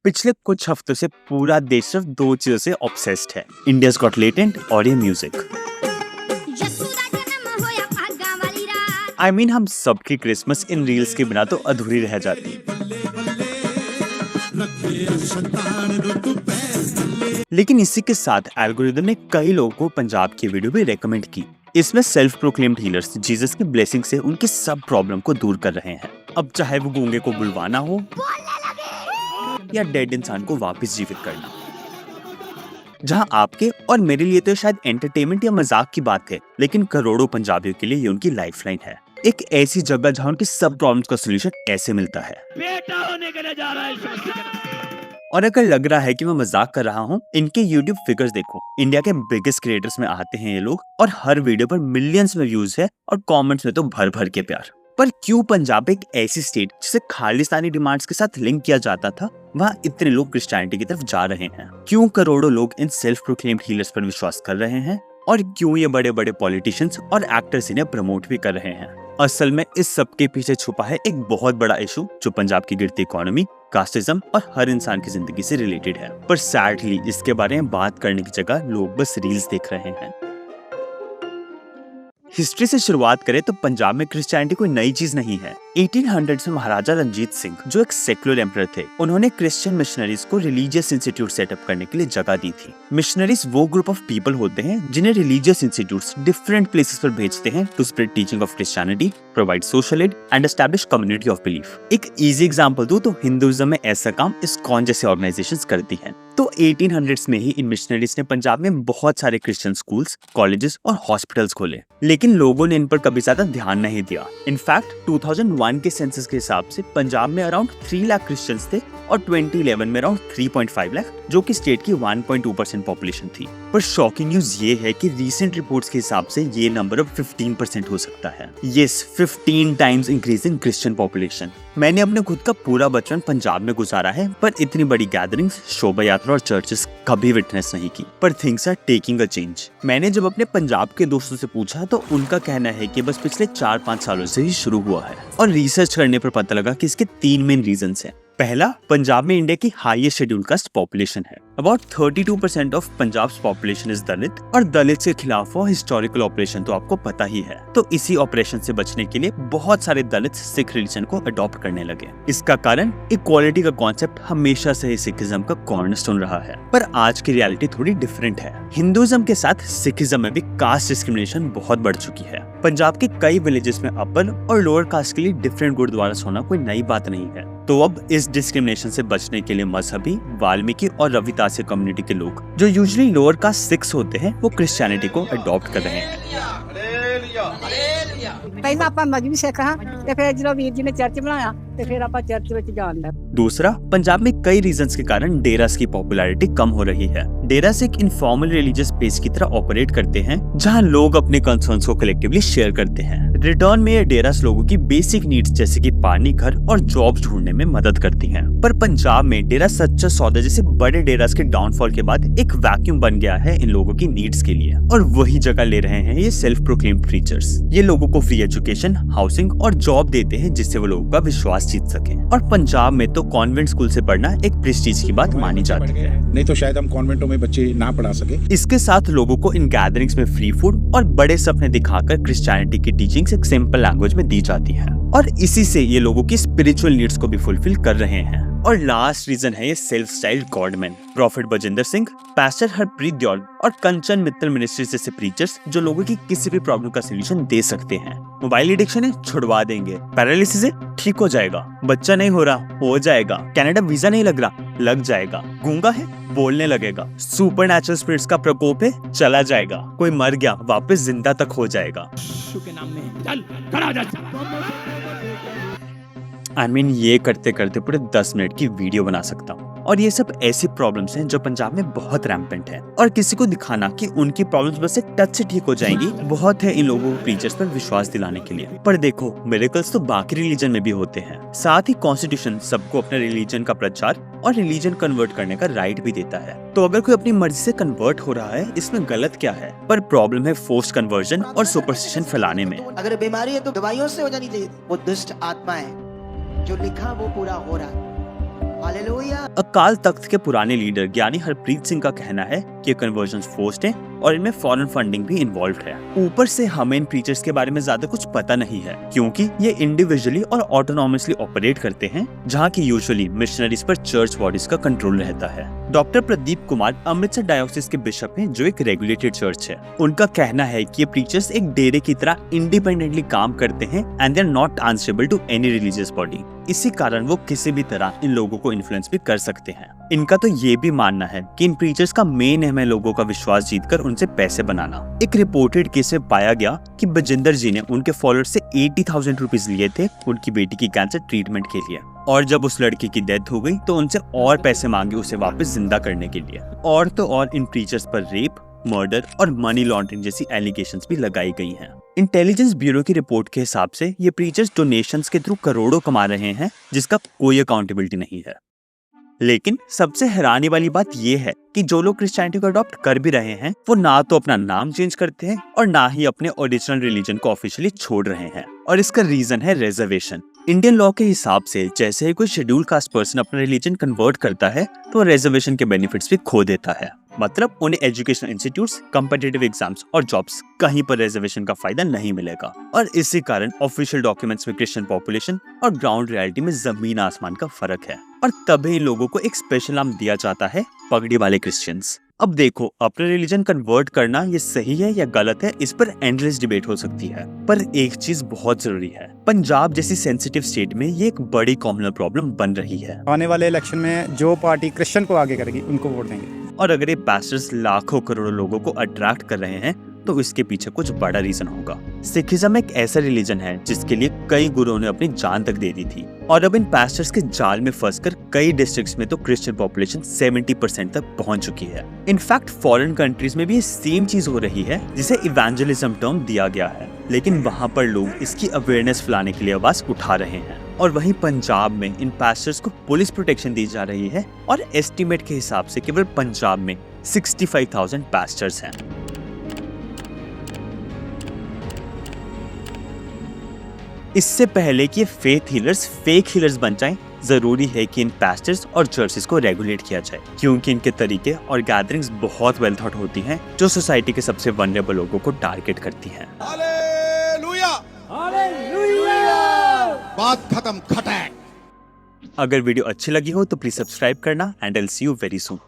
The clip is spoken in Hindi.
पिछले कुछ हफ्तों से पूरा देश सिर्फ दो चीजों से ऑब्सेस्ड है, इंडियाज गॉट टैलेंट और ये म्यूजिक। हम सबकी क्रिसमस इन रील्स के बिना तो अधूरी रह जाती। लेकिन इसी के साथ एल्गोरिदम ने कई लोगों को पंजाब की वीडियो भी रेकमेंड की। इसमें सेल्फ प्रोक्लेम्ड हीलर्स जीसस की ब्लेसिंग से उनकी सब प्रॉब्लम को दूर कर रहे हैं। अब चाहे वो गूंगे को बुलवाना हो या डेड इंसान को वापस जीवित करना। जहां आपके और मेरे लिए तो शायद एंटरटेनमेंट या मजाक की बात है, लेकिन करोड़ों पंजाबियों के लिए ये उनकी लाइफलाइन है। एक ऐसी जगह जहां उनकी सब प्रॉब्लम्स का सलूशन ऐसे मिलता है। बेटा होने के लिए जा रहा है। और अगर लग रहा है कि मैं मजाक कर रहा हूँ, इनके YouTube फिगर्स देखो। इंडिया के बिगेस्ट क्रिएटर्स में आते हैं ये लोग और हर वीडियो पर मिलियंस में व्यूज है और कमेंट्स में तो भर भर के प्यार। पर क्यों पंजाब एक ऐसी स्टेट जिसे खालिस्तानी डिमांड्स के साथ लिंक किया जाता था, वहाँ इतने लोग क्रिश्चियनिटी की तरफ जा रहे हैं? क्यों करोड़ों लोग इन सेल्फ प्रोक्लेम्ड हीलर्स पर विश्वास कर रहे हैं? और क्यों ये बड़े बड़े पॉलिटिशियंस और एक्टर्स इन्हें प्रमोट भी कर रहे हैं? असल में इस सब के पीछे छुपा है एक बहुत बड़ा इशू जो पंजाब की गिरती इकोनॉमी, कास्टिज्म और हर इंसान की जिंदगी से रिलेटेड है। पर सैडली इसके बारे में बात करने की जगह लोग बस रील्स देख रहे हैं। हिस्ट्री से शुरुआत करें तो पंजाब में क्रिश्चियनिटी कोई नई चीज नहीं है। 1800s में महाराजा रणजीत सिंह, जो एक सेक्युलर एम्परर थे, उन्होंने क्रिश्चियन मिशनरीज को रिलीजियस इंस्टीट्यूट सेटअप करने के लिए जगह दी थी। मिशनरीज वो ग्रुप ऑफ पीपल होते हैं जिन्हें रिलीजियस इंस्टीट्यूट्स डिफरेंट प्लेसेस पर भेजते हैं to spread teaching of Christianity, provide social aid and establish community of belief. एक इजी एग्जांपल दूं तो हिंदुइज्म में ऐसा काम इस्कॉन जैसे ऑर्गेनाइजेशंस करती हैं। तो 1800s में ही इन मिशनरीज ने पंजाब में बहुत सारे क्रिश्चियन स्कूल्स, कॉलेजेस और हॉस्पिटल्स खोले, लेकिन लोगों ने इन पर कभी ज्यादा ध्यान नहीं दिया। इनफैक्ट 2001 के सेंसस के हिसाब से पंजाब में अराउंड 3 लाख क्रिश्चियंस थे और 2011 में अराउंड 3.5 लाख, जो कि स्टेट की 1.2% पॉपुलेशन थी। पर शॉकिंग न्यूज ये है कि रीसेंट रिपोर्ट्स के हिसाब से ये नंबर अब 15% हो सकता है। Yes, 15 times increase in Christian population. मैंने अपने खुद का पूरा बचपन पंजाब में गुजारा है, पर इतनी बड़ी गैदरिंग्स, शोभा यात्रा और चर्चेस कभी विटनेस नहीं की। पर things are taking a change. मैंने जब अपने पंजाब के दोस्तों से पूछा तो उनका कहना है कि बस पिछले 4-5 सालों से ही शुरू हुआ है। और रिसर्च करने पर पता लगा कि इसके 3 मेन रीजंस हैं। पहला, पंजाब में इंडिया की हाईएस्ट शेड्यूल कास्ट पॉपुलेशन है। About 32% of Punjab population is Dalit, और दलित के खिलाफ वो हिस्टोरिकल ऑपरेशन तो आपको पता ही है। तो इसी ऑपरेशन से बचने के लिए बहुत सारे दलित सिख रिलीजन को अडॉप्ट करने लगे। इसका कारण इक्वालिटी का कॉन्सेप्ट हमेशा से ही सिखिज्म का कॉर्नरस्टोन रहा है। पर आज की रियलिटी थोड़ी डिफरेंट है। हिंदुइज्म के साथ सिखिज्म में भी कास्ट डिस्क्रिमिनेशन बहुत बढ़ चुकी है। पंजाब के कई विलेजेस में अपर और लोअर कास्ट के लिए डिफरेंट गुरुद्वारा होना कोई नई बात नहीं है। तो अब इस डिस्क्रिमिनेशन से बचने के लिए मजहबी, वाल्मीकि और रविदासी कम्युनिटी के लोग, जो यूजुअली लोअर कास्ट सिख्स होते हैं, वो क्रिश्चियनिटी को अडॉप्ट कर रहे हैं। पहला ਆਪਾਂ ਮਜਬੀ ਸਿੱਖ ਹਾਂ ਤੇ ਫਿਰ ਜਦੋਂ ਵੀਰ ਜੀ ਨੇ ਚਰਚ ਬਣਾਇਆ ਤੇ ਫਿਰ ਆਪਾਂ ਚਰਚ ਵਿੱਚ ਜਾਣ ਲੱਗ। दूसरा, पंजाब में कई रीजंस के कारण डेरास की पॉपुलैरिटी कम हो रही है। डेरास एक इनफॉर्मल रिलीजियस बेस की तरह ऑपरेट करते हैं, जहां लोग अपने कंसर्न्स को कलेक्टिवली शेयर करते हैं। रिटर्न में ये डेरास लोगों की बेसिक नीड्स जैसे कि पानी, घर और जॉब ढूंढने में मदद करती हैं। पर पंजाब में डेरा सच्चा सौदा जैसे बड़े डेरास के डाउनफॉल के बाद एक वैक्यूम बन गया है इन लोगों की नीड्स के लिए, और वही जगह ले रहे हैं ये सेल्फ प्रोक्लेम्ड प्रीचर्स। ये लोगों को फ्री एजुकेशन, हाउसिंग और जॉब देते हैं जिससे वो लोगों का विश्वास जीत सके। और पंजाब में तो कॉन्वेंट स्कूल से पढ़ना एक प्रेस्टीज की बात मानी जाती है, नहीं तो शायद हम कॉन्वेंटों में बच्चे ना पढ़ा सके। इसके साथ लोगों को इन गैदरिंग्स में फ्री फूड और बड़े सपने दिखाकर क्रिश्चियनिटी की टीचिंग्स एक सिंपल लैंग्वेज में दी जाती है, और इसी से ये लोगों की स्पिरिचुअल नीड्स को भी फुलफिल कर रहे हैं। और लास्ट रीजन है ये self styled godman. Profit Bajinder Singh, pastor Harpreet दौड़ और कंचन मित्तल मिनिस्ट्रीज जैसे प्रीचर्स जो लोगों की किसी भी प्रॉब्लम का सोल्यूशन दे सकते हैं। मोबाइल एडिक्शन है, छुड़वा देंगे। पैरालिसिस है, ठीक हो जाएगा। बच्चा नहीं हो रहा, हो जाएगा। कनाडा वीजा नहीं लग रहा, लग जाएगा। गूंगा है, बोलने लगेगा। सुपर नेचुरल स्पिरिट्स का प्रकोप है, चला जाएगा। कोई मर गया, वापस जिंदा तक हो जाएगा। ये करते करते पूरे 10 मिनट की वीडियो बना सकता हूँ। और ये सब ऐसी प्रॉब्लम्स हैं जो पंजाब में बहुत रैम्पेंट है, और किसी को दिखाना कि उनकी प्रॉब्लम्स बस एक टच से ठीक हो जाएंगी बहुत है इन लोगों को प्रीचर्स पर विश्वास दिलाने के लिए। पर देखो, मिरेकल्स तो बाकी रिलीजन में भी होते हैं। साथ ही कॉन्स्टिट्यूशन सबको अपने रिलीजन का प्रचार और रिलीजन कन्वर्ट करने का राइट भी देता है। तो अगर कोई अपनी मर्जी से कन्वर्ट हो रहा है, इसमें गलत क्या है? पर प्रॉब्लम है फोर्स्ड कन्वर्जन और सुपरस्टिशन फैलाने में। अगर बीमारी है तो दवाइयों से हो जानी चाहिए। वो दुष्ट आत्मा है, जो लिखा वो पूरा हो रहा है। अकाल तख्त के पुराने लीडर ज्ञानी हरप्रीत सिंह का कहना है कि कन्वर्जन फोर्स्ड है और इनमें फॉरेन फंडिंग भी इन्वॉल्व है। ऊपर से हमें इन प्रीचर्स के बारे में ज्यादा कुछ पता नहीं है, क्योंकि ये इंडिविजुअली और ऑटोनॉमसली ऑपरेट करते हैं, जहाँ की यूजुअली मिशनरीज पर चर्च बॉडीज का कंट्रोल रहता है। डॉक्टर प्रदीप कुमार अमृतसर डायोसिस के बिशप हैं, जो एक रेगुलेटेड चर्च है। उनका कहना है कि ये प्रीचर्स एक डेरे की तरह इंडिपेंडेंटली काम करते हैं and they are not answerable to any religious body. इसी कारण वो किसी भी तरह इन लोगों को इन्फ्लुएंस भी कर सकते हैं। इनका तो ये भी मानना है कि इन प्रीचर्स का मेन एम है लोगों का विश्वास जीतकर उनसे पैसे बनाना। एक रिपोर्टेड केस में पाया गया कि बजिंदर जी ने उनके फॉलोअर्स से 80,000 रुपीज लिए थे उनकी बेटी की कैंसर ट्रीटमेंट के लिए, और जब उस लड़की की डेथ हो गई तो उनसे और पैसे मांगे उसे वापस जिंदा करने के लिए। और तो और इन प्रीचर्स पर रेप, मर्डर और मनी लॉन्ड्रिंग जैसी एलिगेशंस भी लगाई गई हैं। इंटेलिजेंस ब्यूरो की रिपोर्ट के हिसाब से ये प्रीचर्स डोनेशंस के थ्रू करोड़ों कमा रहे हैं, जिसका कोई अकाउंटेबिलिटी नहीं है। लेकिन सबसे हैरानी वाली बात ये है कि जो लोग क्रिश्चियनिटी को अडॉप्ट कर भी रहे हैं, वो ना तो अपना नाम चेंज करते हैं और ना ही अपने ओरिजिनल रिलीजन को ऑफिशियली छोड़ रहे हैं। और इसका रीजन है रिजर्वेशन। इंडियन लॉ के हिसाब से जैसे ही कोई शेड्यूल कास्ट पर्सन अपना रिलीजन कन्वर्ट करता है तो रिजर्वेशन के बेनिफिट्स भी खो देता है। मतलब उन्हें एजुकेशनल इंस्टीट्यूट्स, कॉम्पिटिटिव एग्जाम्स और जॉब्स कहीं पर रिजर्वेशन का फायदा नहीं मिलेगा। और इसी कारण ऑफिशियल डॉक्यूमेंट्स में क्रिश्चियन पॉपुलेशन और ग्राउंड रियलिटी में जमीन आसमान का फर्क है। और तभी लोगों को एक स्पेशल नाम दिया जाता है, पगड़ी वाले क्रिश्चियंस। अब देखो, अपने रिलीजन कन्वर्ट करना ये सही है या गलत है, इस पर एंडलेस डिबेट हो सकती है। पर एक चीज बहुत जरूरी है, पंजाब जैसी सेंसिटिव स्टेट में ये एक बड़ी कॉमनल प्रॉब्लम बन रही है। आने वाले इलेक्शन में जो पार्टी क्रिश्चियन को आगे करेगी उनको वोट देंगे। और अगर ये पास्टर्स लाखों करोड़ों लोगों को अट्रैक्ट कर रहे हैं तो इसके पीछे कुछ बड़ा रीजन होगा। सिखिज्म एक ऐसा रिलीजन है जिसके लिए कई गुरुओं ने अपनी जान तक दे दी थी, और अब इन पास्टर्स के जाल में फंसकर कई डिस्ट्रिक्ट्स में तो क्रिश्चियन पॉपुलेशन 70% तक पहुंच चुकी है। इनफैक्ट फॉरेन कंट्रीज में भी ये सेम चीज हो रही है जिसे इवेंजलिज्म टर्म दिया गया है, लेकिन वहाँ पर लोग इसकी अवेयरनेस फैलाने के लिए आवाज उठा रहे हैं। और वहीं पंजाब में इन पास्टर्स को पुलिस प्रोटेक्शन दी जा रही है, और एस्टीमेट के हिसाब से केवल पंजाब में 65,000 पास्टर्स हैं। इससे पहले कि ये फेथ हीलर्स फेक हीलर्स बन जाएं, जरूरी है कि इन पास्टर्स और चर्चेस को रेगुलेट किया जाए, क्योंकि इनके तरीके और गैदरिंग्स बहुत वेल थॉट होती हैं, जो सोसाइटी के सबसे वल्नरेबल लोगों को टारगेट करती हैं। हालेलुया! बात खत्म, खटैक। अगर वीडियो अच्छी लगी हो तो प्लीज सब्सक्राइब करना, and I will see you very soon.